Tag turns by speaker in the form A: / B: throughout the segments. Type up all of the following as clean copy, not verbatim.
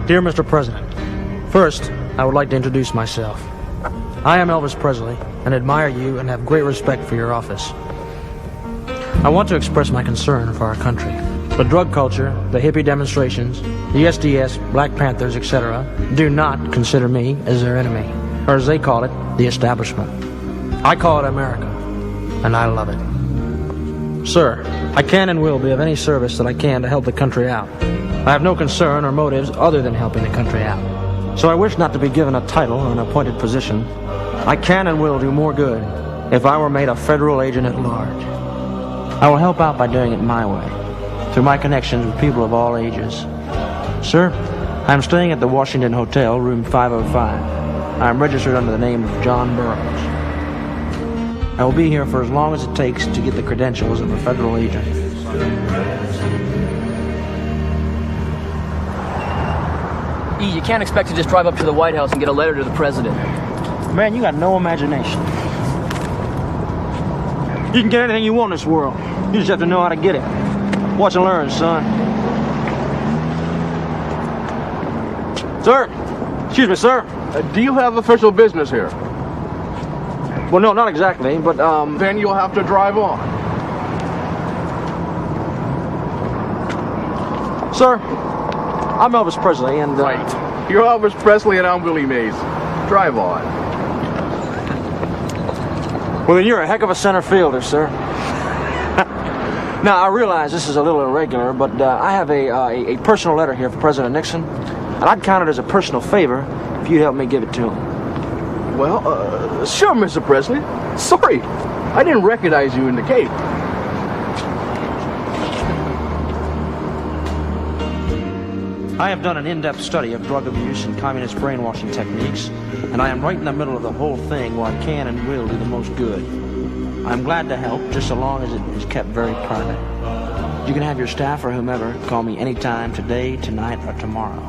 A: Dear Mr. President, first, I would like to introduce myself. I am Elvis Presley and admire you and have great respect for your office. I want to express my concern for our country. The drug culture, the hippie demonstrations, the SDS, Black Panthers, etc. do not consider me as their enemy, or as they call it, the establishment. I call it America, and I love it. Sir, I can and will be of any service that I can to help the country out. I have no concern or motives other than helping the country out. So I wish not to be given a title or an appointed position. I can and will do more good if I were made a federal agent at large. I will help out by doing it my way, through my connections with people of all ages. Sir, I am staying at the Washington Hotel, room 505. I am registered under the name of John Burroughs. I will be here for as long as it takes to get the credentials of a federal agent.
B: E, you can't expect to just drive up to the White House and get a letter to the president.
A: Man, you got no imagination. You can get anything you want in this world. You just have to know how to get it. Watch and learn, son. Sir! Excuse me, sir.
C: Do you have official business here?
A: Well, no, not exactly, but,
C: Then you'll have to drive on.
A: Sir, I'm Elvis Presley, and,
C: Right. You're Elvis Presley and I'm Willie Mays. Drive on.
A: Well, then you're a heck of a center fielder, sir. Now, I realize this is a little irregular, but I have a personal letter here for President Nixon, and I'd count it as a personal favor if you'd help me give it to him.
C: Well, sure, Mr. Presley. Sorry, I didn't recognize you in the cape.
A: I have done an in-depth study of drug abuse and communist brainwashing techniques, and I am right in the middle of the whole thing where I can and will do the most good. I'm glad to help, just so long as it is kept very private. You can have your staff or whomever call me anytime, today, tonight, or tomorrow.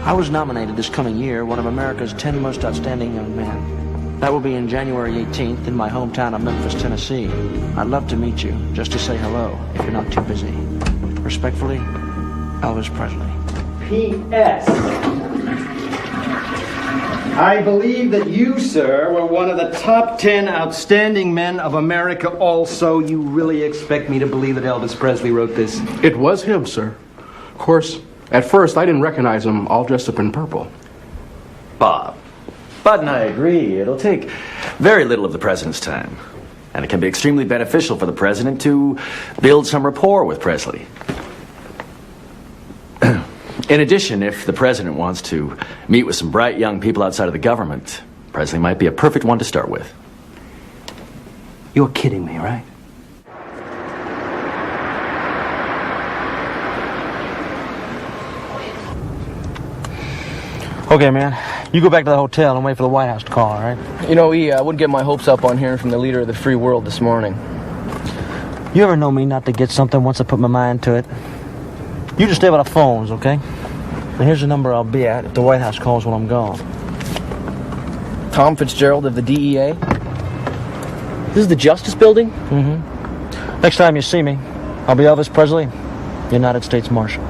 A: I was nominated this coming year one of America's 10 most outstanding young men. That will be in January 18th in my hometown of Memphis, Tennessee. I'd love to meet you, just to say hello, if you're not too busy. Respectfully, Elvis Presley.
D: P.S. I believe that you, sir, were one of the top 10 outstanding men of America also. You really expect me to believe that Elvis Presley wrote this?
C: It was him, sir. Of course, at first I didn't recognize him all dressed up in purple.
E: Bob. Bud and I agree. It'll take very little of the president's time. And it can be extremely beneficial for the president to build some rapport with Presley. In addition, if the president wants to meet with some bright young people outside of the government, Presley might be a perfect one to start with.
D: You're kidding me, right?
A: Okay, man. You go back to the hotel and wait for the White House to call, all right?
B: You know, E, I wouldn't get my hopes up on hearing from the leader of the free world this morning.
A: You ever know me not to get something once I put my mind to it? You just stay by the phones, okay? And here's the number I'll be at if the White House calls when I'm gone.
B: Tom Fitzgerald of the DEA? This is the Justice Building?
A: Mm-hmm. Next time you see me, I'll be Elvis Presley, United States Marshal.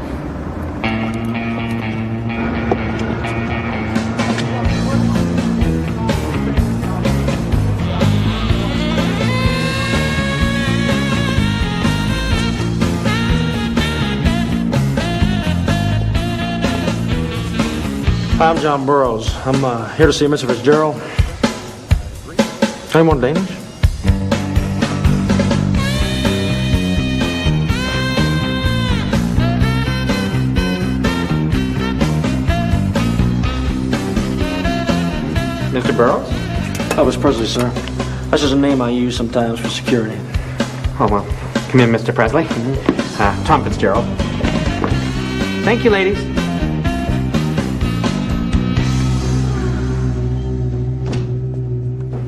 A: I'm John Burroughs. I'm here to see Mr. Fitzgerald. Anyone Danish?
D: Mr. Burroughs?
A: Elvis Presley, sir. That's just a name I use sometimes for security.
D: Oh, well. Come in, Mr. Presley. Tom Fitzgerald. Thank you, ladies.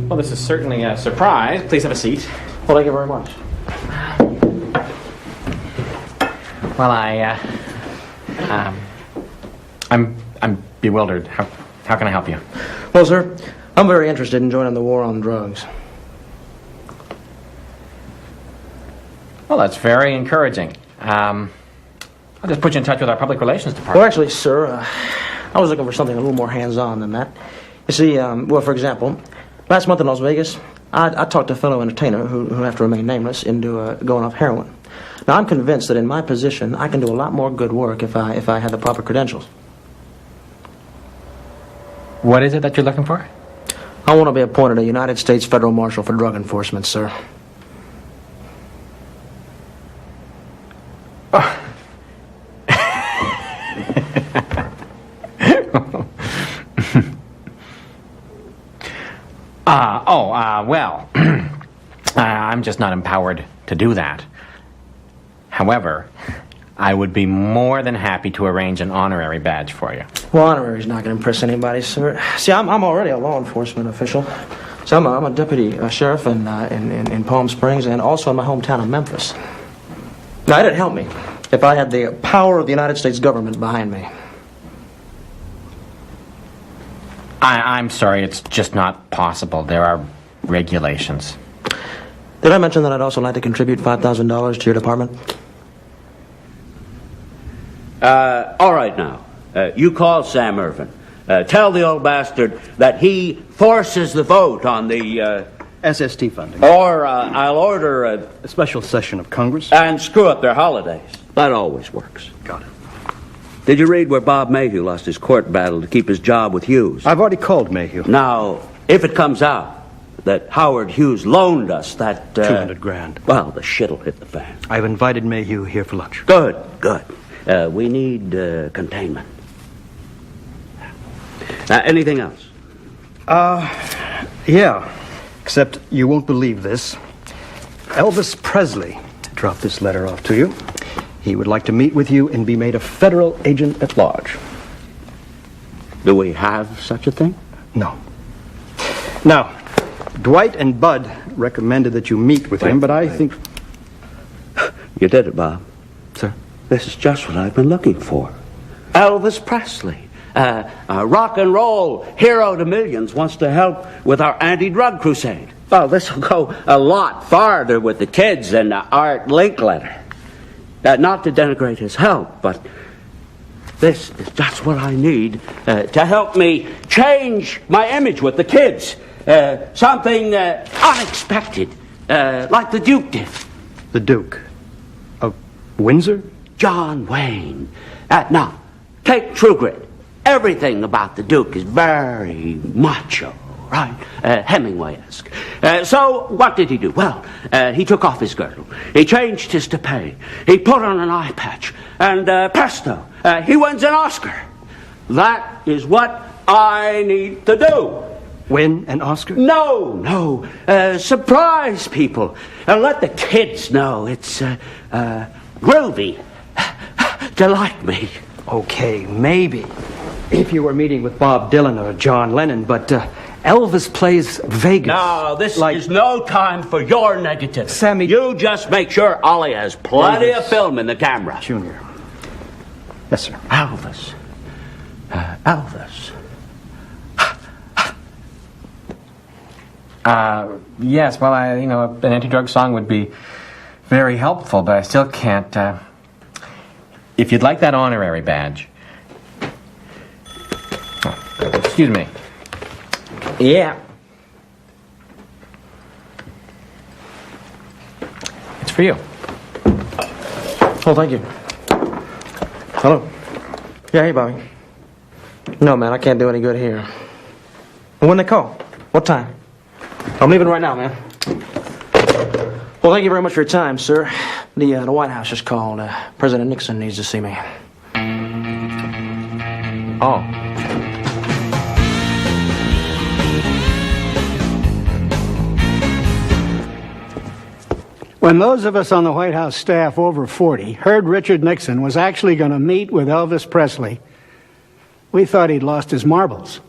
D: Well, this is certainly a surprise. Please have a seat.
A: Well, thank you very much.
D: Well, I'm bewildered. How can I help you?
A: Well, sir, I'm very interested in joining the war on drugs.
D: Well, that's very encouraging. I
F: I'll just put you in touch with our public relations department.
A: Well, actually, sir, I was looking for something a little more hands-on than that. You see, well, for example, last month in Las Vegas, I talked to a fellow entertainer who have to remain nameless into going off heroin. Now, I'm convinced that in my position, I can do a lot more good work if I had the proper credentials.
F: What is it that you're looking for?
A: I want to be appointed a United States Federal Marshal for Drug Enforcement, sir.
F: Well, I'm just not empowered to do that. However, I would be more than happy to arrange an honorary badge for you.
A: Well, honorary's not going to impress anybody, sir. See, I'm already a law enforcement official. So I'm a deputy sheriff in Palm Springs and also in my hometown of Memphis. Now, it'd help me if I had the power of the United States government behind me.
F: I'm sorry, it's just not possible. There are regulations.
A: Did I mention that I'd also like to contribute $5,000 to your department?
G: All right now. You call Sam Irvin. Tell the old bastard that he forces the vote on the,
D: SST funding.
G: or I'll order
D: A special session of Congress.
G: and screw up their holidays. That always works.
D: Got it.
G: Did you read where Bob Mayhew lost his court battle to keep his job with Hughes?
D: I've already called Mayhew.
G: Now, if it comes out that Howard Hughes loaned us that...
D: 200 grand.
G: Well, the shit'll hit the fan.
D: I've invited Mayhew here for lunch.
G: Good, good. We need containment. Anything else?
D: Yeah. Except you won't believe this. Elvis Presley dropped this letter off to you. He would like to meet with you and be made a federal agent at large.
G: Do we have such a thing?
D: No. Now, Dwight and Bud recommended that you meet with him, but I think...
G: You did it, Bob.
D: Sir?
G: This is just what I've been looking for. Elvis Presley, a rock and roll hero to millions, wants to help with our anti-drug crusade. Well, this will go a lot farther with the kids than Art Linkletter. Not to denigrate his help, but this is just what I need to help me change my image with the kids. Something unexpected, like the Duke did.
D: The Duke of Windsor?
G: John Wayne. Now, take True Grit. Everything about the Duke is very macho, right? Hemingway-esque. So, what did he do? Well, he took off his girdle. He changed his toupee. He put on an eye patch. And presto, he wins an Oscar. That is what I need to do.
D: Win an Oscar?
G: No. Surprise people. Let the kids know it's groovy to like me.
D: Okay, maybe. If you were meeting with Bob Dylan or John Lennon, but Elvis plays Vegas.
G: No, this is no time for your negative.
D: Sammy...
G: You just make sure Ollie has plenty of film in the camera.
D: Junior. Yes, sir.
G: Elvis. Elvis.
F: Yes, well, an anti-drug song would be very helpful, but I still can't, If you'd like that honorary badge... Oh, excuse me.
A: Yeah.
F: It's for you.
A: Oh, thank you. Hello. Yeah, hey, Bobby. No, man, I can't do any good here. When they call? What time? I'm leaving right now, man. Well, thank you very much for your time, sir. The White House just called. President Nixon needs to see me.
F: Oh.
H: When those of us on the White House staff over 40 heard Richard Nixon was actually going to meet with Elvis Presley, we thought he'd lost his marbles.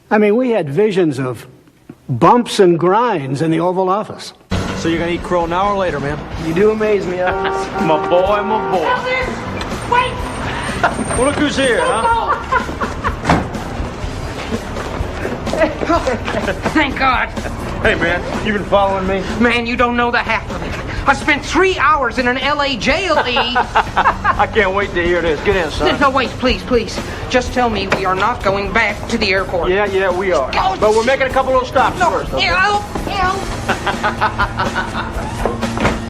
H: I mean, we had visions of bumps and grinds in the Oval Office.
A: So you're gonna eat crow now or later, man? You do amaze me, Elvis.
F: My boy, my boy.
I: Elvis! Wait!
A: Well, look who's here, huh?
I: Thank God.
A: Hey, man, you been following me?
I: Man, you don't know the half of it. I spent 3 hours in an L.A. jail, E.
B: I can't wait to hear this. Get in, son.
I: No, wait, please. Just tell me we are not going back to the airport.
B: Yeah, we are.
I: Oh,
B: But we're making a couple little stops first. Okay?
I: Ew.